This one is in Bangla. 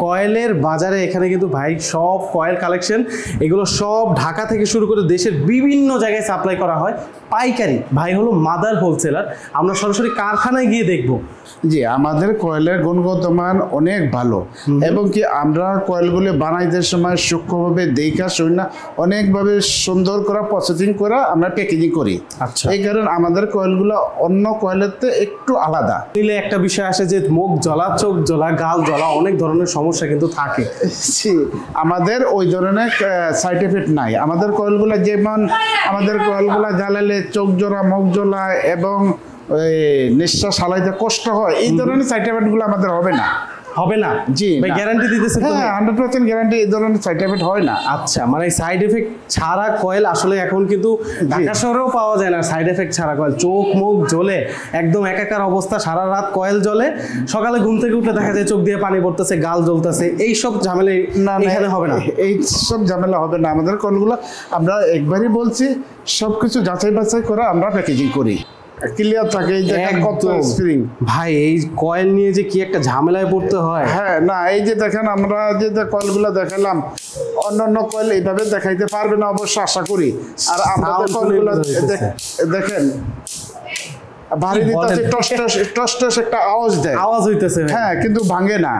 কয়েলের বাজারে এখানে কিন্তু ভাই সব কয়েল কালেকশন, এগুলো সব ঢাকা থেকে শুরু করে দেশের বিভিন্ন জায়গায় সাপ্লাই করা হয় পাইকারি। ভাই হলো মাদার হোলসেলার, আমরা সরাসরি কারখানায় গিয়ে দেখব। জি, আমাদের কয়েলের গুণগত মান অনেক ভালো এবং কি আমরা কয়েলগুলি বানাইতে সময় সূক্ষ্মভাবে দেখা শুই না, অনেকভাবে সুন্দর করা প্রসেসিং করা আমরা প্যাকেজিং করি। আচ্ছা, এই কারণে আমাদের কয়েলগুলো অন্য কয়েলের থেকে একটু আলাদা। নিলে একটা বিষয় আসে যে মুখ জ্বলা, চোখ জ্বলা, গাল জ্বলা, অনেক ধরনের সমস্যা কিন্তু থাকে। আমাদের ওই ধরনের সাইড এফেক্ট নাই। আমাদের কয়েলগুলো যেমন আমাদের কয়েলগুলো জ্বালালে চোখ জ্বলা, মুখ জ্বলা এবং নিঃশ্বাস হালাইতে কষ্ট হয়, এই ধরনের সাইড এফেক্টগুলো আমাদের হবে না। হবে না? জি, ভাই গ্যারান্টি দিতেছেন? হ্যাঁ, 100% গ্যারান্টি, এই ধরনের সাইড এফেক্ট হয় না। আচ্ছা, মানে সাইড এফেক্ট ছাড়া কয়েল আসলে এখন কিন্তু ঢাকা শহরেও পাওয়া যায় না। সাইড এফেক্ট ছাড়া কয়েল, চোখ মুখ জ্বলে একদম একাকার অবস্থা, সারা রাত কয়েল জ্বলে, সকালে ঘুম থেকে উঠে দেখা যায় চোখ দিয়ে পানি পড়তেছে, গাল জ্বলতেছে, এই সব ঝামেলা এখানে হবে না। এই সব ঝামেলা হবে না। আমাদের কয়েলগুলো আমরা একবারই বলছি সবকিছু যাচাই বাছাই করে আমরা প্যাকেজিং করি, ক্লিয়ার থাকে। এই যে কত স্প্রিং ভাই, এই কয়েল নিয়ে যে কি একটা ঝামেলায় পড়তে হয়। হ্যাঁ, না এই যে দেখেন আমরা যে কয়েলগুলো দেখালাম, অন্যান্য কয়েল এইভাবে দেখাইতে পারবে না অবশ্য আশা করি। আর আমাদের কয়েলগুলো দেখেন ভারী দিতেছে, টস টস টস টস একটা আওয়াজ দেয়, আওয়াজ হইতেছে, হ্যাঁ, কিন্তু ভাঙে না।